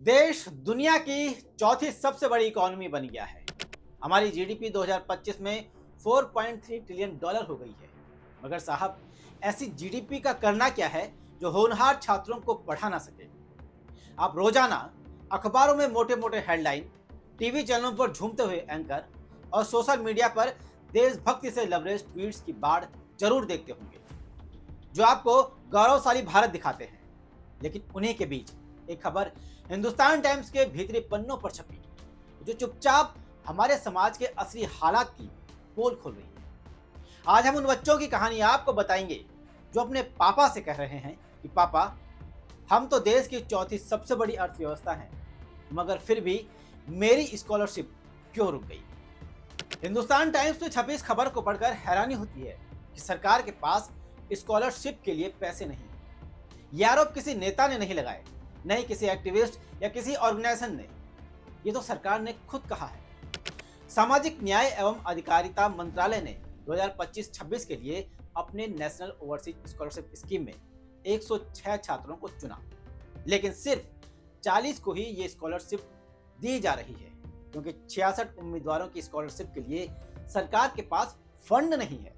देश दुनिया की चौथी सबसे बड़ी इकोनॉमी बन गया है। हमारी जीडीपी 2025 में 4.3 ट्रिलियन डॉलर हो गई है। मगर साहब, ऐसी जीडीपी का करना क्या है जो होनहार छात्रों को पढ़ा ना सके। आप रोजाना अखबारों में मोटे मोटे हेडलाइन, टीवी चैनलों पर झूमते हुए एंकर और सोशल मीडिया पर देशभक्ति से लबरेज ट्वीट्स की बाढ़ जरूर देखते होंगे, जो आपको गौरवशाली भारत दिखाते हैं। लेकिन उन्हीं के बीच एक खबर हिंदुस्तान टाइम्स के भीतरी पन्नों पर छपी, जो चुपचाप हमारे समाज के असली हालात की पोल खोल रही है। आज हम उन बच्चों की कहानी आपको बताएंगे जो अपने पापा से कह रहे हैं कि पापा, हम तो देश की चौथी सबसे बड़ी अर्थव्यवस्था हैं, मगर फिर भी मेरी स्कॉलरशिप क्यों रुक गई। हिंदुस्तान टाइम्स में छपी इस खबर को पढ़कर हैरानी होती है कि सरकार के पास स्कॉलरशिप के लिए पैसे नहीं। ये आरोप किसी नेता ने नहीं लगाए, नहीं किसी एक्टिविस्ट या किसी ऑर्गेनाइजेशन ने। ये तो सरकार ने खुद कहा है। सामाजिक न्याय एवं अधिकारिता मंत्रालय ने 2025-26 के लिए अपने नेशनल ओवरसीज स्कॉलरशिप स्कीम में 106 छात्रों को चुना, लेकिन सिर्फ 40 को ही ये स्कॉलरशिप दी जा रही है, क्योंकि 66 उम्मीदवारों की स्कॉलरशिप के लिए सरकार के पास फंड नहीं है।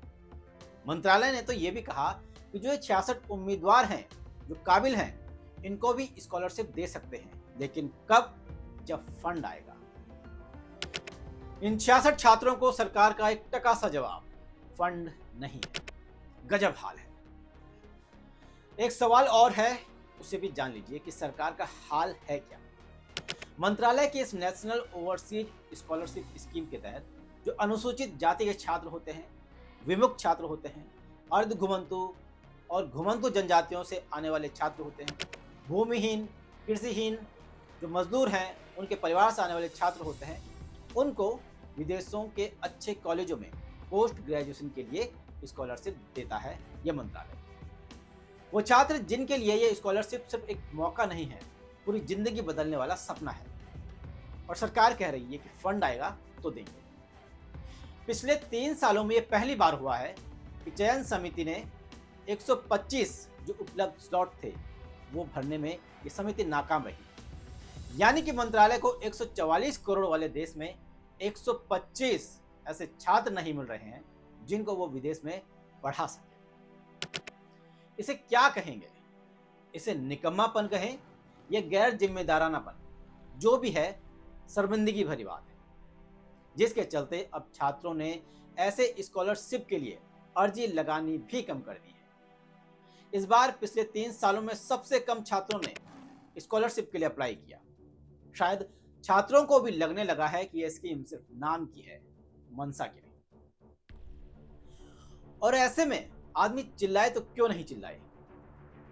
मंत्रालय ने तो ये भी कहा कि जो 66 उम्मीदवार हैं, जो काबिल हैं, इनको भी स्कॉलरशिप दे सकते हैं, लेकिन कब? जब फंड आएगा। इन 66 छात्रों को सरकार का 1 टका सा जवाब, फंड नहीं है। गजब हाल है। एक सवाल और है, उसे भी जान लीजिए कि सरकार का हाल है क्या। मंत्रालय की इस नेशनल ओवरसीज स्कॉलरशिप स्कीम के तहत जो अनुसूचित जाति के छात्र होते हैं, विमुक्त छात्र होते हैं, अर्ध घुमंतु और घुमंतु जनजातियों से आने वाले छात्र होते हैं, भूमिहीन, कृषिहीन, जो मजदूर हैं, उनके परिवार से आने वाले छात्र होते हैं, उनको विदेशों के अच्छे कॉलेजों में पोस्ट ग्रेजुएशन के लिए स्कॉलरशिप देता है यह मंत्रालय। वो छात्र जिनके लिए ये स्कॉलरशिप सिर्फ एक मौका नहीं है, पूरी जिंदगी बदलने वाला सपना है। और सरकार कह रही है कि फंड आएगा तो देंगे। पिछले 3 सालों में ये पहली बार हुआ है कि चयन समिति ने 125 जो उपलब्ध स्लॉट थे वो भरने में ये समिति नाकाम रही। यानी कि मंत्रालय को 144 करोड़ वाले देश में 125 ऐसे छात्र नहीं मिल रहे हैं जिनको वो विदेश में पढ़ा सके। इसे क्या कहेंगे? इसे निकम्मापन कहें या गैर जिम्मेदारानापन, जो भी है, शर्मिंदगी भरी बात है, जिसके चलते अब छात्रों ने ऐसे स्कॉलरशिप के लिए अर्जी लगानी भी कम कर दी है। इस बार पिछले 3 सालों में सबसे कम छात्रों ने स्कॉलरशिप के लिए अप्लाई किया। शायद छात्रों को भी लगने लगा है कि यह स्कीम सिर्फ नाम की है, मनसा की नहीं। और ऐसे में आदमी चिल्लाए तो क्यों नहीं चिल्लाए?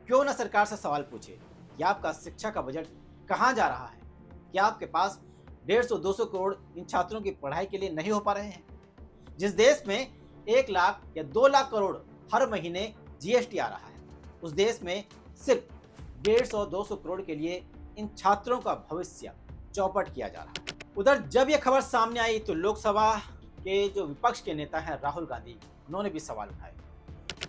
क्यों ना सरकार से सवाल पूछे कि आपका शिक्षा का बजट कहां जा रहा है? क्या आपके पास 150-200 करोड़ इन छात्रों की पढ़ाई के लिए नहीं हो पा रहे हैं? जिस देश में 1 लाख या 2 लाख करोड़ हर महीने जीएसटी आ रहा है, उस देश में सिर्फ 150-200 करोड़ के लिए इन छात्रों का भविष्य चौपट किया जा रहा है। उधर जब यह खबर सामने आई तो लोकसभा के जो विपक्ष के नेता हैं राहुल गांधी, उन्होंने भी सवाल उठाए।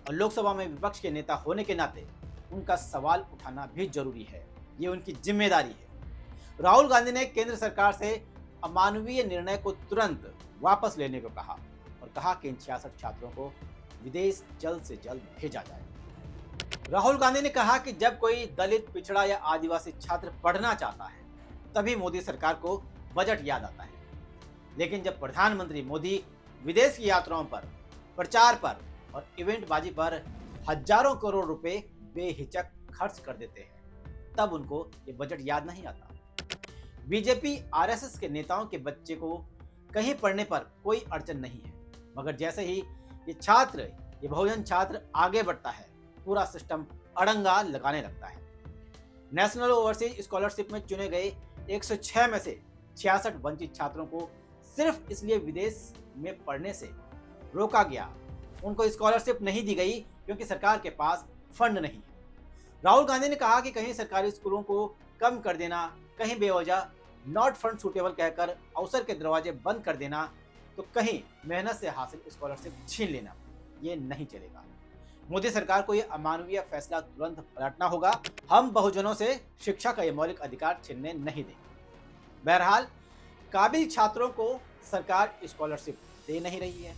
और लोकसभा में विपक्ष के नेता होने के नाते उनका सवाल उठाना भी जरूरी है, ये उनकी जिम्मेदारी है। राहुल गांधी ने केंद्र सरकार से अमानवीय निर्णय को तुरंत वापस लेने को कहा और कहा कि इन 66 छात्रों को विदेश जल्द से जल्द भेजा जाए। राहुल गांधी ने कहा कि जब कोई दलित, पिछड़ा या आदिवासी छात्र पढ़ना चाहता है, तभी मोदी सरकार को बजट याद आता है। लेकिन जब प्रधानमंत्री मोदी विदेश की यात्राओं पर, प्रचार पर और इवेंटबाजी पर हजारों करोड़ रुपए बेहिचक खर्च कर देते हैं, तब उनको ये बजट याद नहीं आता। बीजेपी, आरएसएस के नेताओं के बच्चे को कहीं पढ़ने पर कोई अड़चन नहीं है, मगर जैसे ही ये बहुजन छात्र आगे बढ़ता है, पूरा सिस्टम अड़ंगा लगाने लगता है। नेशनल ओवरसीज स्कॉलरशिप में चुने गए 106 में से 66 वंचित छात्रों को सिर्फ इसलिए विदेश में पढ़ने से रोका गया, उनको स्कॉलरशिप नहीं दी गई क्योंकि सरकार के पास फंड नहीं है। राहुल गांधी ने कहा कि कहीं सरकारी स्कूलों को कम कर देना, कहीं बेवजह नॉट फंड सूटेबल कहकर अवसर के दरवाजे बंद कर देना, तो कहीं मेहनत से हासिल स्कॉलरशिप छीन लेना, ये नहीं चलेगा। मोदी सरकार को यह अमानवीय फैसला तुरंत पलटना होगा। हम बहुजनों से शिक्षा का यह मौलिक अधिकार छीनने नहीं देंगे। बहरहाल, काबिल छात्रों को सरकार स्कॉलरशिप दे नहीं रही है।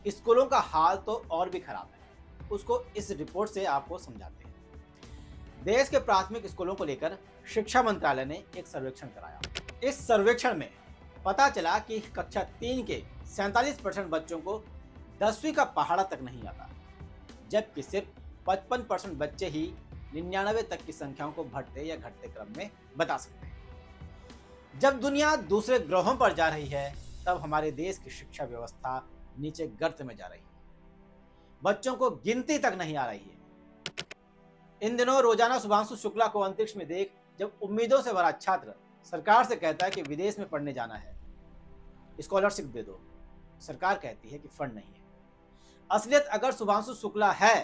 स्कूलों का हाल तो और भी खराब है, उसको इस रिपोर्ट से आपको समझाते हैं। देश के प्राथमिक स्कूलों को लेकर शिक्षा मंत्रालय ने एक सर्वेक्षण कराया। इस सर्वेक्षण में पता चला कि कक्षा 3 के 47% बच्चों को 10वीं का पहाड़ा तक नहीं आता, जबकि सिर्फ 55% बच्चे ही 99 तक की संख्याओं को बढ़ते या घटते क्रम में बता सकते हैं। जब दुनिया दूसरे ग्रहों पर जा रही है, तब हमारे देश की शिक्षा व्यवस्था नीचे गर्त में जा रही है। बच्चों को गिनती तक नहीं आ रही है। इन दिनों रोजाना शुभांशु शुक्ला को अंतरिक्ष में देख जब उम्मीदों से भरा छात्र सरकार से कहता है कि विदेश में पढ़ने जाना है, स्कॉलरशिप दे दो, सरकार कहती है कि फंड नहीं है। असलियत अगर शुभांशु शुक्ला है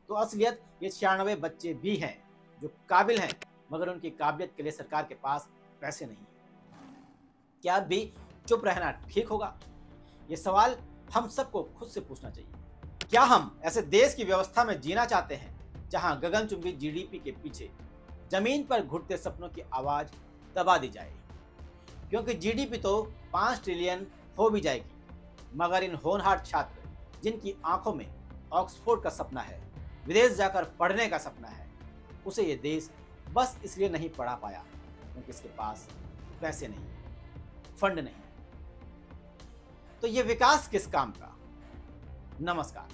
तो असलियत ये 96 बच्चे भी हैं जो काबिल हैं, मगर उनकी काबिलियत के लिए सरकार के पास पैसे नहीं है। क्या अब भी चुप रहना ठीक होगा? ये सवाल हम सबको खुद से पूछना चाहिए। क्या हम ऐसे देश की व्यवस्था में जीना चाहते हैं जहां गगनचुंबी जीडीपी के पीछे जमीन पर घुटते सपनों की आवाज दबा दी जाए? क्योंकि जीडीपी तो 5 ट्रिलियन हो भी जाएगी, मगर इन होनहार छात्र जिनकी आंखों में ऑक्सफोर्ड का सपना है, विदेश जाकर पढ़ने का सपना है, उसे ये देश बस इसलिए नहीं पढ़ा पाया क्योंकि इसके पास पैसे नहीं, फंड नहीं। तो ये विकास किस काम का? नमस्कार।